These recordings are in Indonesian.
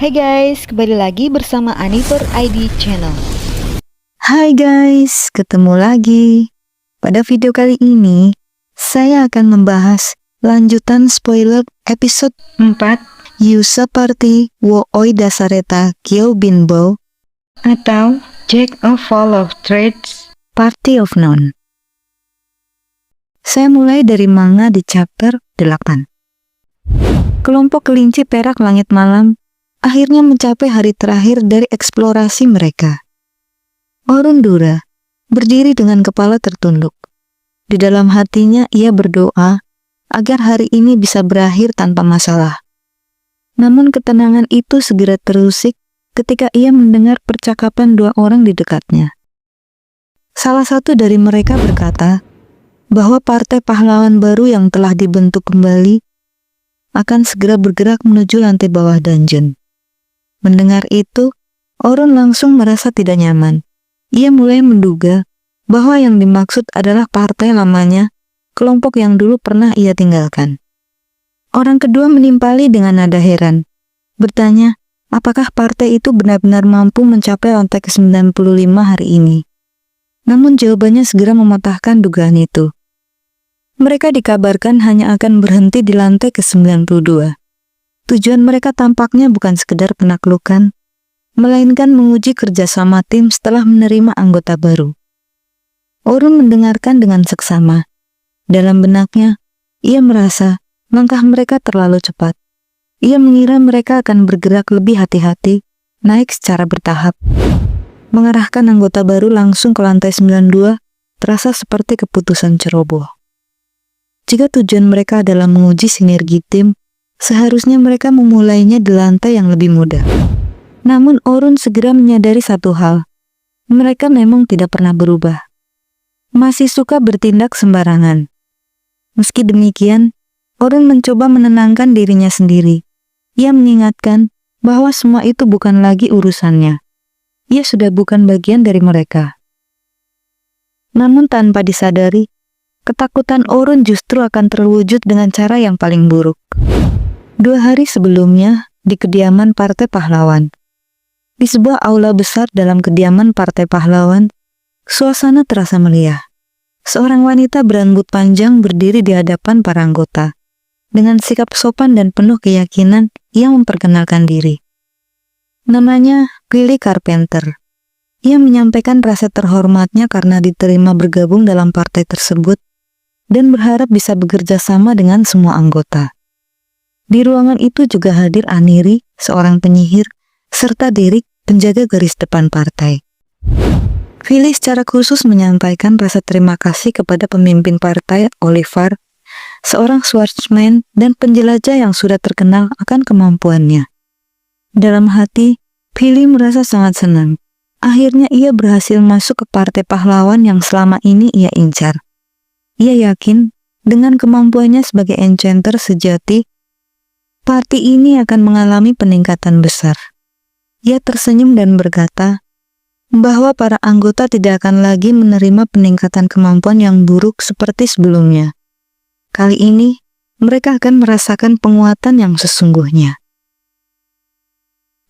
Hai guys, kembali lagi bersama Anitur ID Channel. Hai guys, ketemu lagi. Pada video kali ini, saya akan membahas lanjutan spoiler episode 4 Yusa Party wo Oida Sareta Kyobinbo atau Jack of All of Trades Party of None. Saya mulai dari manga di chapter 8. Kelompok kelinci perak langit malam akhirnya mencapai hari terakhir dari eksplorasi mereka. Orundura berdiri dengan kepala tertunduk. Di dalam hatinya ia berdoa agar hari ini bisa berakhir tanpa masalah. Namun ketenangan itu segera terusik ketika ia mendengar percakapan dua orang di dekatnya. Salah satu dari mereka berkata bahwa partai pahlawan baru yang telah dibentuk kembali akan segera bergerak menuju lantai bawah dungeon. Mendengar itu, Orun langsung merasa tidak nyaman. Ia mulai menduga bahwa yang dimaksud adalah partai lamanya, kelompok yang dulu pernah ia tinggalkan. Orang kedua menimpali dengan nada heran, bertanya, apakah partai itu benar-benar mampu mencapai lantai ke-95 hari ini? Namun jawabannya segera mematahkan dugaan itu. Mereka dikabarkan hanya akan berhenti di lantai ke-92. Tujuan mereka tampaknya bukan sekedar penaklukan, melainkan menguji kerjasama tim setelah menerima anggota baru. Orun mendengarkan dengan seksama. Dalam benaknya, ia merasa langkah mereka terlalu cepat. Ia mengira mereka akan bergerak lebih hati-hati, naik secara bertahap. Mengarahkan anggota baru langsung ke lantai 92 terasa seperti keputusan ceroboh. Jika tujuan mereka adalah menguji sinergi tim, seharusnya mereka memulainya di lantai yang lebih mudah. Namun Orun segera menyadari satu hal. Mereka memang tidak pernah berubah. Masih suka bertindak sembarangan. Meski demikian, Orun mencoba menenangkan dirinya sendiri. Ia mengingatkan bahwa semua itu bukan lagi urusannya. Ia sudah bukan bagian dari mereka. Namun tanpa disadari, ketakutan Orun justru akan terwujud dengan cara yang paling buruk. 2 hari sebelumnya, di kediaman Partai Pahlawan. Di sebuah aula besar dalam kediaman Partai Pahlawan, suasana terasa meriah. Seorang wanita berambut panjang berdiri di hadapan para anggota. Dengan sikap sopan dan penuh keyakinan, ia memperkenalkan diri. Namanya Kylie Carpenter. Ia menyampaikan rasa terhormatnya karena diterima bergabung dalam partai tersebut dan berharap bisa bekerja sama dengan semua anggota. Di ruangan itu juga hadir Aniri, seorang penyihir, serta Derek, penjaga garis depan partai. Kylie secara khusus menyampaikan rasa terima kasih kepada pemimpin partai, Oliver, seorang swordsman dan penjelajah yang sudah terkenal akan kemampuannya. Dalam hati, Kylie merasa sangat senang. Akhirnya ia berhasil masuk ke partai pahlawan yang selama ini ia incar. Ia yakin dengan kemampuannya sebagai enchanter sejati, parti ini akan mengalami peningkatan besar. Ia tersenyum dan berkata bahwa para anggota tidak akan lagi menerima peningkatan kemampuan yang buruk seperti sebelumnya. Kali ini, mereka akan merasakan penguatan yang sesungguhnya.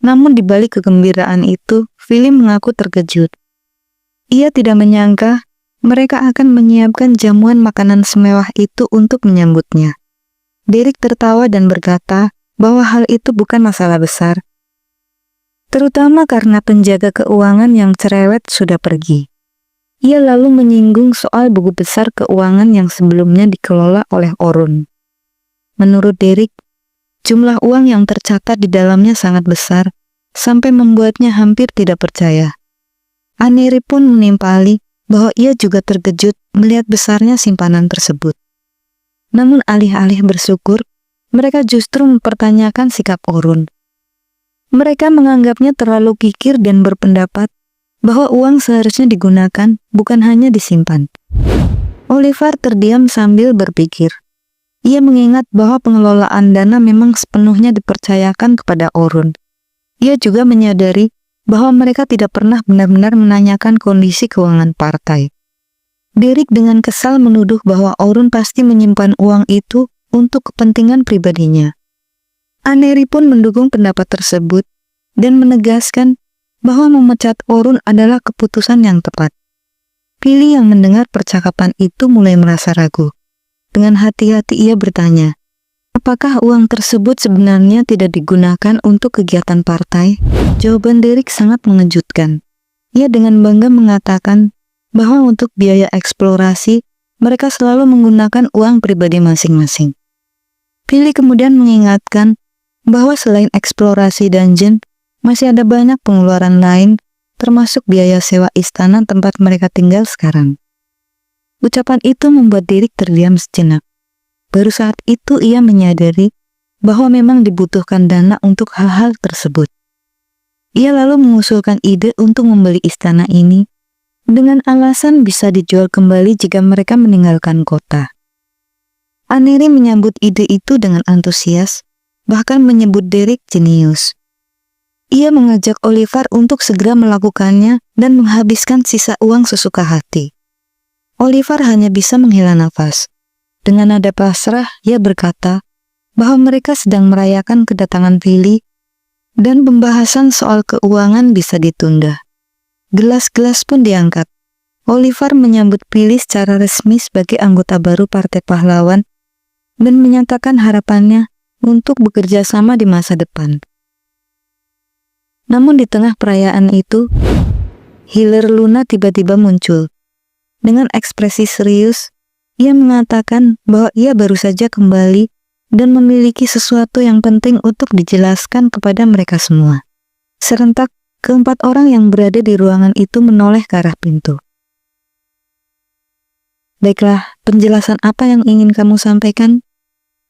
Namun di balik kegembiraan itu, Kylie mengaku terkejut. Ia tidak menyangka mereka akan menyiapkan jamuan makanan semewah itu untuk menyambutnya. Derek tertawa dan berkata bahwa hal itu bukan masalah besar, terutama karena penjaga keuangan yang cerewet sudah pergi. Ia lalu menyinggung soal buku besar keuangan yang sebelumnya dikelola oleh Orun. Menurut Derek, jumlah uang yang tercatat di dalamnya sangat besar, sampai membuatnya hampir tidak percaya. Aniri pun menimpali bahwa ia juga terkejut melihat besarnya simpanan tersebut. Namun alih-alih bersyukur, mereka justru mempertanyakan sikap Orun. Mereka menganggapnya terlalu kikir dan berpendapat bahwa uang seharusnya digunakan, bukan hanya disimpan. Oliver terdiam sambil berpikir. Ia mengingat bahwa pengelolaan dana memang sepenuhnya dipercayakan kepada Orun. Ia juga menyadari bahwa mereka tidak pernah benar-benar menanyakan kondisi keuangan partai. Derek dengan kesal menuduh bahwa Orun pasti menyimpan uang itu untuk kepentingan pribadinya. Aneri pun mendukung pendapat tersebut. dan menegaskan bahwa memecat Orun adalah keputusan yang tepat. Pili yang mendengar percakapan itu mulai merasa ragu. Dengan hati-hati ia bertanya, apakah uang tersebut sebenarnya tidak digunakan untuk kegiatan partai? Jawaban Derek sangat mengejutkan. Ia dengan bangga mengatakan bahwa untuk biaya eksplorasi, mereka selalu menggunakan uang pribadi masing-masing. Pili kemudian mengingatkan bahwa selain eksplorasi dungeon, masih ada banyak pengeluaran lain, termasuk biaya sewa istana tempat mereka tinggal sekarang. Ucapan itu membuat Derek terdiam sejenak. Baru saat itu ia menyadari bahwa memang dibutuhkan dana untuk hal-hal tersebut. Ia lalu mengusulkan ide untuk membeli istana ini dengan alasan bisa dijual kembali jika mereka meninggalkan kota. Aneri menyambut ide itu dengan antusias, bahkan menyebut Derek jenius. Ia mengajak Oliver untuk segera melakukannya dan menghabiskan sisa uang sesuka hati. Oliver hanya bisa menghela nafas. Dengan nada pasrah, ia berkata bahwa mereka sedang merayakan kedatangan Pili dan pembahasan soal keuangan bisa ditunda. Gelas-gelas pun diangkat. Oliver menyambut Pili secara resmi sebagai anggota baru Partai Pahlawan dan menyatakan harapannya untuk bekerja sama di masa depan. Namun di tengah perayaan itu, healer Luna tiba-tiba muncul. Dengan ekspresi serius, ia mengatakan bahwa ia baru saja kembali dan memiliki sesuatu yang penting untuk dijelaskan kepada mereka semua. Serentak, keempat orang yang berada di ruangan itu menoleh ke arah pintu. Baiklah, penjelasan apa yang ingin kamu sampaikan?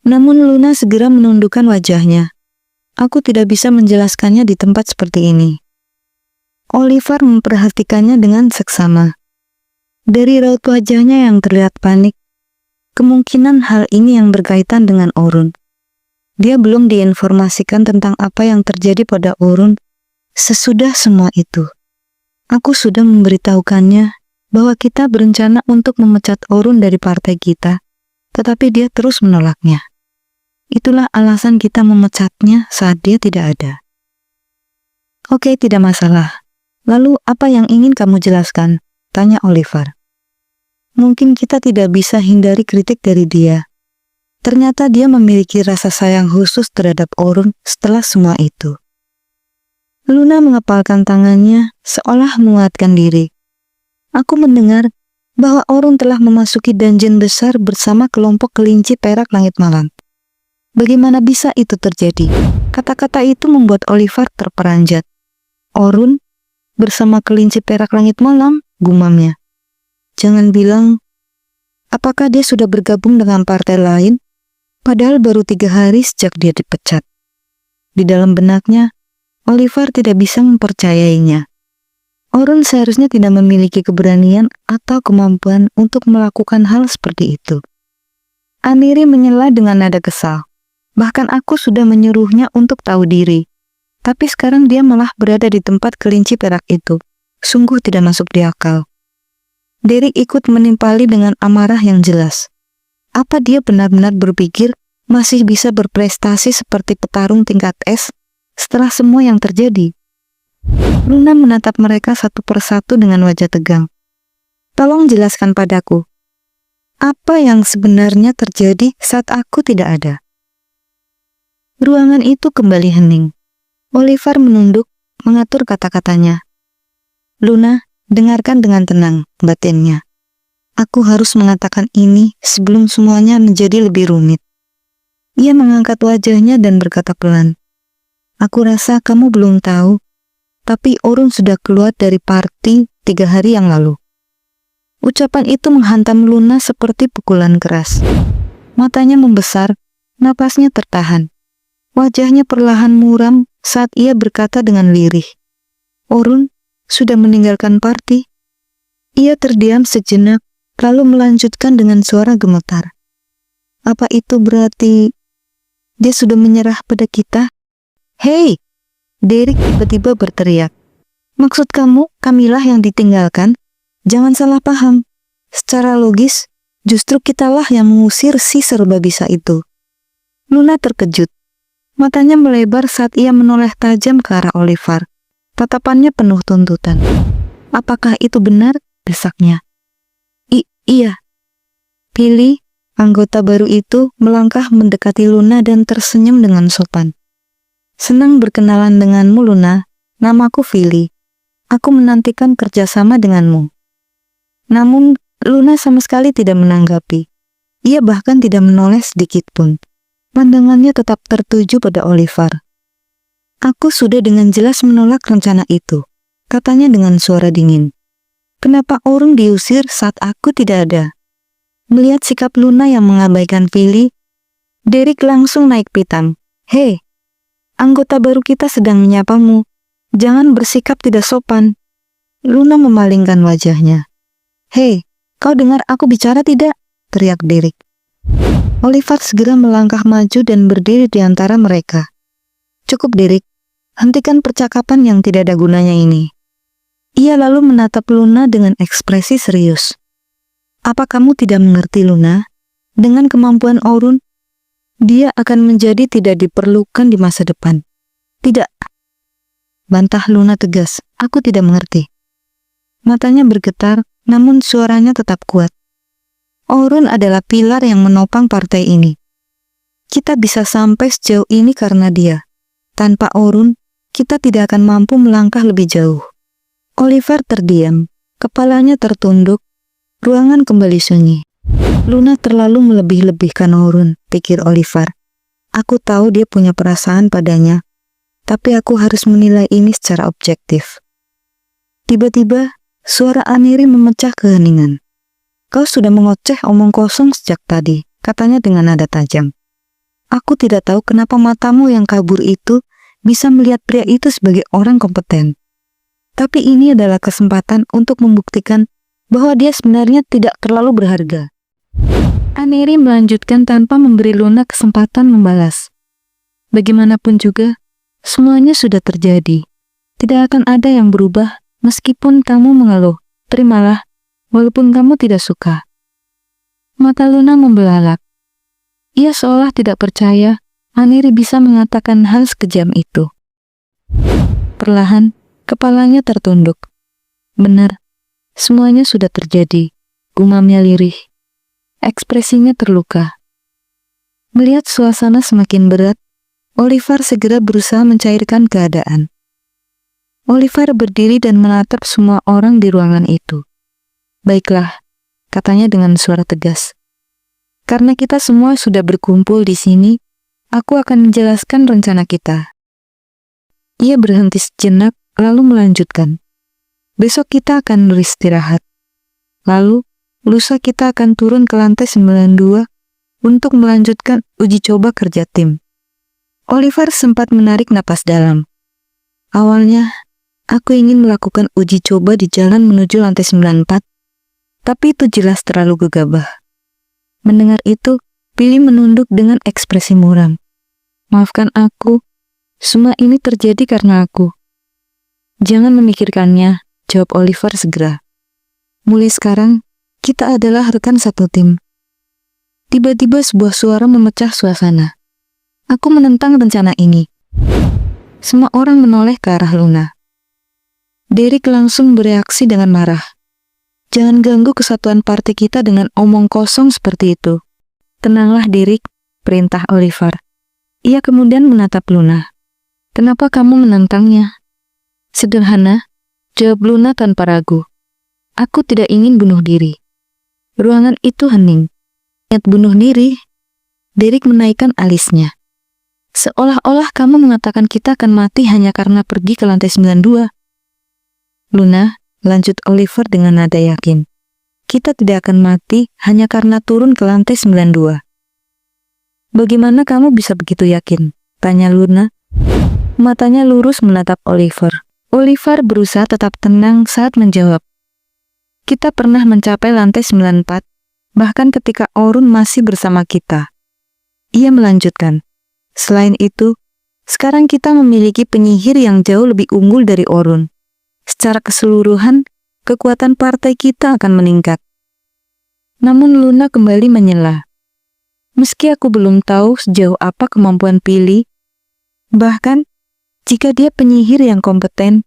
Namun Luna segera menundukkan wajahnya. Aku tidak bisa menjelaskannya di tempat seperti ini. Oliver memperhatikannya dengan seksama. Dari raut wajahnya yang terlihat panik, kemungkinan hal ini yang berkaitan dengan Orun. Dia belum diinformasikan tentang apa yang terjadi pada Orun. Sesudah semua itu, aku sudah memberitahukannya bahwa kita berencana untuk memecat Orun dari partai kita, tetapi dia terus menolaknya. Itulah alasan kita memecatnya saat dia tidak ada. Oke, tidak masalah. Lalu apa yang ingin kamu jelaskan? Tanya Oliver. Mungkin kita tidak bisa hindari kritik dari dia. Ternyata dia memiliki rasa sayang khusus terhadap Orun setelah semua itu. Luna mengepalkan tangannya seolah menguatkan diri. Aku mendengar bahwa Orun telah memasuki dungeon besar bersama kelompok kelinci perak langit malam. Bagaimana bisa itu terjadi? Kata-kata itu membuat Oliver terperanjat. Orun bersama kelinci perak langit malam, gumamnya. Jangan bilang, apakah dia sudah bergabung dengan partai lain? Padahal baru 3 hari sejak dia dipecat. Di dalam benaknya, Oliver tidak bisa mempercayainya. Orun seharusnya tidak memiliki keberanian atau kemampuan untuk melakukan hal seperti itu. Aniri menyela dengan nada kesal. Bahkan aku sudah menyuruhnya untuk tahu diri. Tapi sekarang dia malah berada di tempat kelinci perak itu. Sungguh tidak masuk di akal. Derek ikut menimpali dengan amarah yang jelas. Apa dia benar-benar berpikir masih bisa berprestasi seperti petarung tingkat S setelah semua yang terjadi? Luna menatap mereka satu persatu dengan wajah tegang. Tolong jelaskan padaku, apa yang sebenarnya terjadi saat aku tidak ada? Ruangan itu kembali hening. Oliver menunduk, mengatur kata-katanya. Luna, dengarkan dengan tenang, batinnya. Aku harus mengatakan ini sebelum semuanya menjadi lebih rumit. Ia mengangkat wajahnya dan berkata pelan. Aku rasa kamu belum tahu, tapi Orun sudah keluar dari party 3 hari yang lalu. Ucapan itu menghantam Luna seperti pukulan keras. Matanya membesar, napasnya tertahan. Wajahnya perlahan muram saat ia berkata dengan lirih. Orun sudah meninggalkan party. Ia terdiam sejenak, lalu melanjutkan dengan suara gemetar. Apa itu berarti dia sudah menyerah pada kita? Hei! Derek tiba-tiba berteriak. Maksud kamu, kamilah yang ditinggalkan? Jangan salah paham. Secara logis, justru kitalah yang mengusir si serba bisa itu. Luna terkejut. Matanya melebar saat ia menoleh tajam ke arah Oliver. Tatapannya penuh tuntutan. "Apakah itu benar?" desaknya. Iya. Pilih, anggota baru itu melangkah mendekati Luna dan tersenyum dengan sopan. "Senang berkenalan denganmu, Luna. Namaku Philly. Aku menantikan kerjasama denganmu." Namun, Luna sama sekali tidak menanggapi. Ia bahkan tidak menoleh sedikit pun. Pandangannya tetap tertuju pada Oliver. "Aku sudah dengan jelas menolak rencana itu," katanya dengan suara dingin. "Kenapa Orun diusir saat aku tidak ada?" Melihat sikap Luna yang mengabaikan Philly, Derek langsung naik pitam. "Hei, anggota baru kita sedang menyapamu. Jangan bersikap tidak sopan." Luna memalingkan wajahnya. "Hei, kau dengar aku bicara tidak?" teriak Derek. Oliver segera melangkah maju dan berdiri di antara mereka. "Cukup, Derek. Hentikan percakapan yang tidak ada gunanya ini." Ia lalu menatap Luna dengan ekspresi serius. "Apa kamu tidak mengerti, Luna? Dengan kemampuan Orun, dia akan menjadi tidak diperlukan di masa depan." "Tidak," bantah Luna tegas. "Aku tidak mengerti." Matanya bergetar, namun suaranya tetap kuat. "Orun adalah pilar yang menopang partai ini. Kita bisa sampai sejauh ini karena dia. Tanpa Orun, kita tidak akan mampu melangkah lebih jauh." Oliver terdiam, kepalanya tertunduk, ruangan kembali sunyi. "Luna terlalu melebih-lebihkan Orun," pikir Oliver. "Aku tahu dia punya perasaan padanya, tapi aku harus menilai ini secara objektif." Tiba-tiba, suara Aneri memecah keheningan. "Kau sudah mengoceh omong kosong sejak tadi," katanya dengan nada tajam. "Aku tidak tahu kenapa matamu yang kabur itu bisa melihat pria itu sebagai orang kompeten. Tapi ini adalah kesempatan untuk membuktikan bahwa dia sebenarnya tidak terlalu berharga." Aneri melanjutkan tanpa memberi Luna kesempatan membalas. "Bagaimanapun juga, semuanya sudah terjadi. Tidak akan ada yang berubah meskipun kamu mengeluh. Terimalah, walaupun kamu tidak suka." Mata Luna membelalak. Ia seolah tidak percaya Aneri bisa mengatakan hal sekejam itu. Perlahan, kepalanya tertunduk. "Benar, semuanya sudah terjadi," gumamnya lirih. Ekspresinya terluka. Melihat suasana semakin berat, Oliver segera berusaha mencairkan keadaan. Oliver berdiri dan menatap semua orang di ruangan itu. "Baiklah," katanya dengan suara tegas. "Karena kita semua sudah berkumpul di sini, aku akan menjelaskan rencana kita." Ia berhenti sejenak, lalu melanjutkan. "Besok kita akan beristirahat. Lalu, lusa kita akan turun ke lantai 92 untuk melanjutkan uji coba kerja tim." Oliver sempat menarik napas dalam. "Awalnya, aku ingin melakukan uji coba di jalan menuju lantai 94, tapi itu jelas terlalu gegabah." Mendengar itu, Philly menunduk dengan ekspresi muram. "Maafkan aku, semua ini terjadi karena aku." "Jangan memikirkannya," jawab Oliver segera. "Mulai sekarang, kita adalah rekan satu tim." Tiba-tiba sebuah suara memecah suasana. "Aku menentang rencana ini." Semua orang menoleh ke arah Luna. Derek langsung bereaksi dengan marah. "Jangan ganggu kesatuan partai kita dengan omong kosong seperti itu." "Tenanglah, Derek," perintah Oliver. Ia kemudian menatap Luna. "Kenapa kamu menentangnya?" "Sederhana," jawab Luna tanpa ragu. "Aku tidak ingin bunuh diri." Ruangan itu hening. "Niat bunuh diri?" Derek menaikkan alisnya. "Seolah-olah kamu mengatakan kita akan mati hanya karena pergi ke lantai 92. "Luna," lanjut Oliver dengan nada yakin, "kita tidak akan mati hanya karena turun ke lantai 92. "Bagaimana kamu bisa begitu yakin?" tanya Luna. Matanya lurus menatap Oliver. Oliver berusaha tetap tenang saat menjawab. "Kita pernah mencapai lantai 94, bahkan ketika Orun masih bersama kita." Ia melanjutkan, "Selain itu, sekarang kita memiliki penyihir yang jauh lebih unggul dari Orun. Secara keseluruhan, kekuatan partai kita akan meningkat." Namun Luna kembali menyela. "Meski aku belum tahu sejauh apa kemampuan Philly, Bahkan, jika dia penyihir yang kompeten,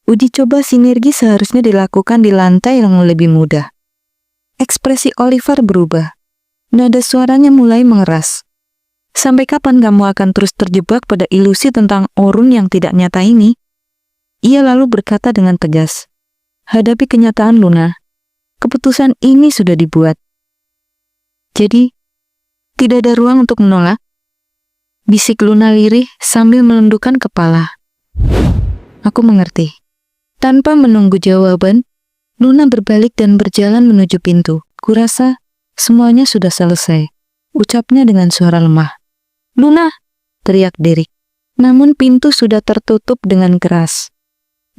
uji coba sinergi seharusnya dilakukan di lantai yang lebih mudah. Ekspresi Oliver berubah. Nada suaranya mulai mengeras. Sampai kapan kamu akan terus terjebak pada ilusi tentang Orun yang tidak nyata ini? Ia lalu berkata dengan tegas. Hadapi kenyataan, Luna. Keputusan ini sudah dibuat. Jadi, tidak ada ruang untuk menolak. Bisik Luna lirih sambil menundukkan kepala. Aku mengerti. Tanpa menunggu jawaban, Luna berbalik dan berjalan menuju pintu. Kurasa semuanya sudah selesai. Ucapnya dengan suara lemah. Luna! Teriak Derek. Namun pintu sudah tertutup dengan keras.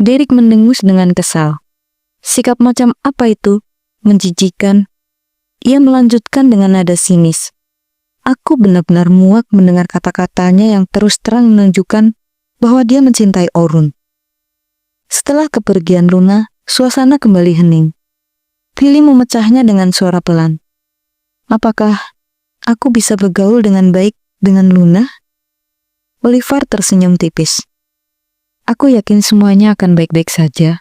Derek mendengus dengan kesal. Sikap macam apa itu? Menjijikan. Ia melanjutkan dengan nada sinis. Aku benar-benar muak mendengar kata-katanya yang terus terang menunjukkan bahwa dia mencintai Orun. Setelah kepergian Luna, suasana kembali hening. Philly memecahnya dengan suara pelan. Apakah aku bisa bergaul dengan baik dengan Luna? Oliver tersenyum tipis. Aku yakin semuanya akan baik-baik saja.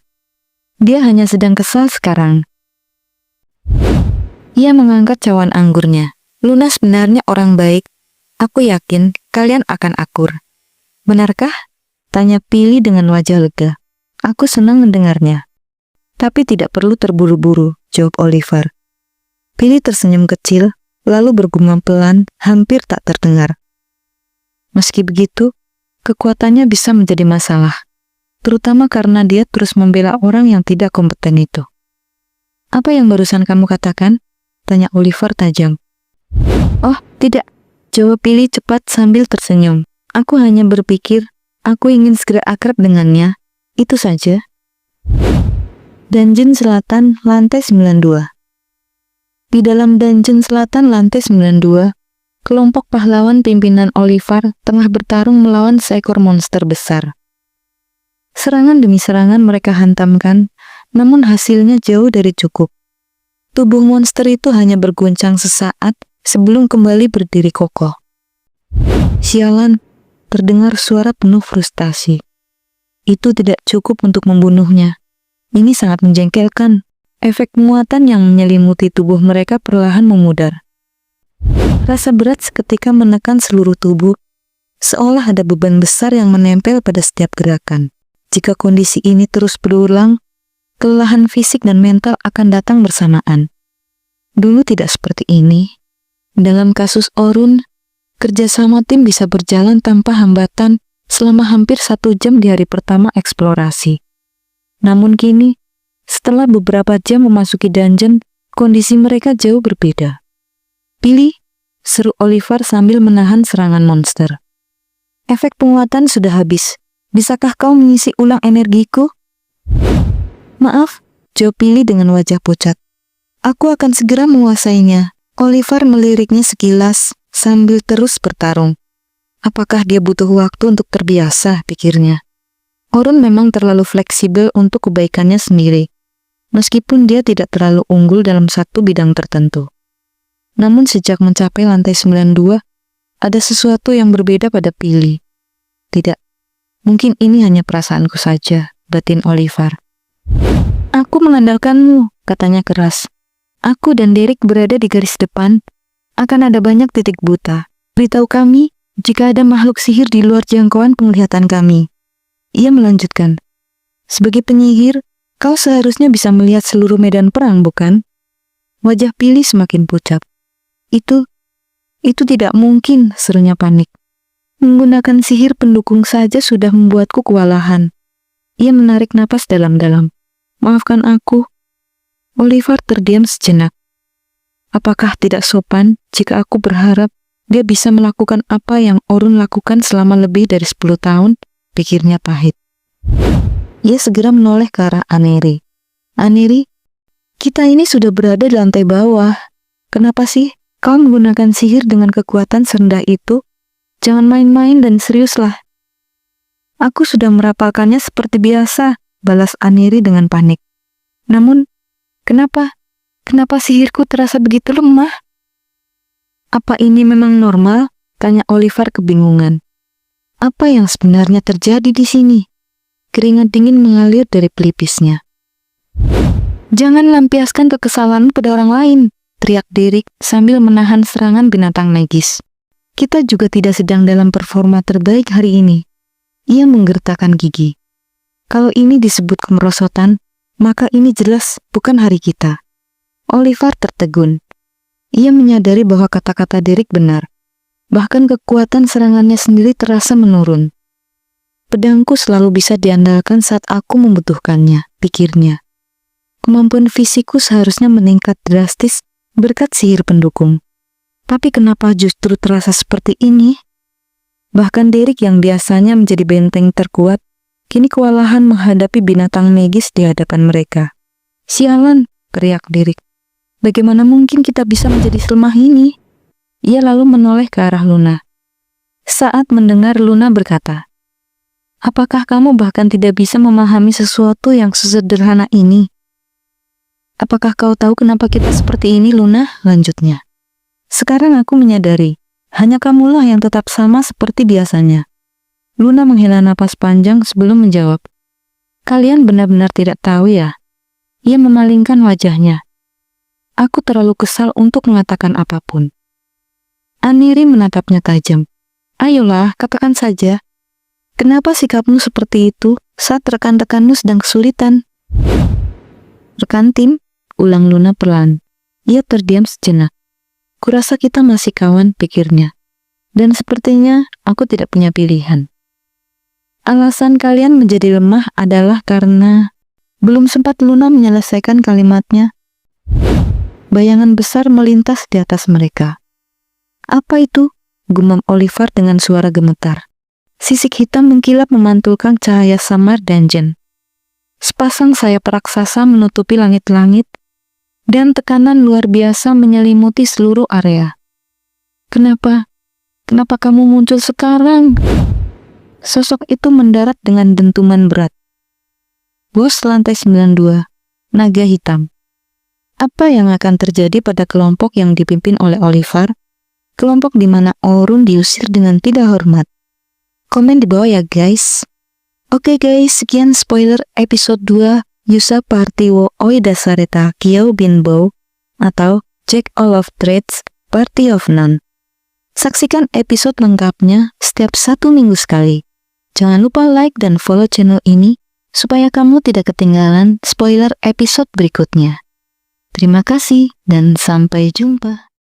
Dia hanya sedang kesal sekarang. Ia mengangkat cawan anggurnya. Luna sebenarnya orang baik. Aku yakin kalian akan akur. Benarkah? Tanya Philly dengan wajah lega. Aku senang mendengarnya. Tapi tidak perlu terburu-buru, jawab Oliver. Philly tersenyum kecil, lalu bergumam pelan, hampir tak terdengar. Meski begitu, kekuatannya bisa menjadi masalah, terutama karena dia terus membela orang yang tidak kompeten itu. Apa yang barusan kamu katakan? Tanya Oliver tajam. Oh, tidak, jawab Philly cepat sambil tersenyum. Aku hanya berpikir, aku ingin segera akrab dengannya, itu saja. Dungeon Selatan, lantai 92. Di dalam Dungeon Selatan lantai 92, kelompok pahlawan pimpinan Oliver tengah bertarung melawan seekor monster besar. Serangan demi serangan mereka hantamkan, namun hasilnya jauh dari cukup. Tubuh monster itu hanya berguncang sesaat sebelum kembali berdiri kokoh. Sialan, terdengar suara penuh frustasi. Itu tidak cukup untuk membunuhnya. Ini sangat menjengkelkan. Efek muatan yang menyelimuti tubuh mereka perlahan memudar. Rasa berat seketika menekan seluruh tubuh, seolah ada beban besar yang menempel pada setiap gerakan. Jika kondisi ini terus berulang, kelelahan fisik dan mental akan datang bersamaan. Dulu tidak seperti ini. Dalam kasus Orun, kerjasama tim bisa berjalan tanpa hambatan selama hampir 1 jam di hari pertama eksplorasi. Namun kini, setelah beberapa jam memasuki dungeon, kondisi mereka jauh berbeda. Pilih, seru Oliver sambil menahan serangan monster. Efek penguatan sudah habis. Bisakah kau mengisi ulang energiku? Maaf, jawab Pilih dengan wajah pucat. Aku akan segera menguasainya. Oliver meliriknya sekilas, sambil terus bertarung. Apakah dia butuh waktu untuk terbiasa, pikirnya. Orun memang terlalu fleksibel untuk kebaikannya sendiri, meskipun dia tidak terlalu unggul dalam satu bidang tertentu. Namun sejak mencapai lantai 92, ada sesuatu yang berbeda pada Pilih. Tidak, mungkin ini hanya perasaanku saja, batin Oliver. Aku mengandalkanmu, katanya keras. Aku dan Derek berada di garis depan, akan ada banyak titik buta. Beritahu kami jika ada makhluk sihir di luar jangkauan penglihatan kami. Ia melanjutkan, sebagai penyihir, kau seharusnya bisa melihat seluruh medan perang, bukan? Wajah Pilih semakin pucat. Itu tidak mungkin, serunya panik. Menggunakan sihir pendukung saja sudah membuatku kewalahan. Ia menarik napas dalam-dalam. Maafkan aku. Oliver terdiam sejenak. Apakah tidak sopan jika aku berharap dia bisa melakukan apa yang Orun lakukan selama lebih dari 10 tahun? Pikirnya pahit. Ia segera menoleh ke arah Aneri. Aneri, kita ini sudah berada di lantai bawah. Kenapa sih kau menggunakan sihir dengan kekuatan serendah itu? Jangan main-main dan seriuslah. Aku sudah merapalkannya seperti biasa, balas Aneri dengan panik. Namun, kenapa sihirku terasa begitu lemah? Apa ini memang normal? Tanya Oliver kebingungan. Apa yang sebenarnya terjadi di sini? Keringat dingin mengalir dari pelipisnya. Jangan lampiaskan kekesalan pada orang lain, teriak Derek sambil menahan serangan binatang negis. Kita juga tidak sedang dalam performa terbaik hari ini. Ia menggertakkan gigi. Kalau ini disebut kemerosotan, maka ini jelas bukan hari kita. Oliver tertegun. Ia menyadari bahwa kata-kata Derek benar. Bahkan kekuatan serangannya sendiri terasa menurun. Pedangku selalu bisa diandalkan saat aku membutuhkannya, pikirnya. Kemampuan fisikku seharusnya meningkat drastis berkat sihir pendukung. Tapi kenapa justru terasa seperti ini? Bahkan Derek yang biasanya menjadi benteng terkuat, kini kewalahan menghadapi binatang negis di hadapan mereka. Sialan, teriak Derek. Bagaimana mungkin kita bisa menjadi selemah ini? Ia lalu menoleh ke arah Luna. Saat mendengar Luna berkata, apakah kamu bahkan tidak bisa memahami sesuatu yang sesederhana ini? Apakah kau tahu kenapa kita seperti ini, Luna? Lanjutnya. Sekarang aku menyadari, hanya kamulah yang tetap sama seperti biasanya. Luna menghela napas panjang sebelum menjawab. Kalian benar-benar tidak tahu ya? Ia memalingkan wajahnya. Aku terlalu kesal untuk mengatakan apapun. Aniri menatapnya tajam. Ayolah, katakan saja. Kenapa sikapmu seperti itu saat rekan-rekanmu sedang kesulitan? Rekan tim, ulang Luna perlahan. Ia terdiam sejenak. Kurasa kita masih kawan, pikirnya. Dan sepertinya aku tidak punya pilihan. Alasan kalian menjadi lemah adalah karena... Belum sempat Luna menyelesaikan kalimatnya. Bayangan besar melintas di atas mereka. Apa itu? Gumam Oliver dengan suara gemetar. Sisik hitam mengkilap memantulkan cahaya samar dungeon. Sepasang sayap raksasa menutupi langit-langit, dan tekanan luar biasa menyelimuti seluruh area. Kenapa? Kenapa kamu muncul sekarang? Sosok itu mendarat dengan dentuman berat. Bos lantai 92, naga hitam. Apa yang akan terjadi pada kelompok yang dipimpin oleh Oliver? Kelompok di mana Orun diusir dengan tidak hormat. Komen di bawah ya guys. Oke guys, sekian spoiler episode 2 Yusa Party wo Oida Sareta Kyou Binbo atau Jack All of Trades Party of None. Saksikan episode lengkapnya setiap 1 minggu sekali. Jangan lupa like dan follow channel ini supaya kamu tidak ketinggalan spoiler episode berikutnya. Terima kasih dan sampai jumpa.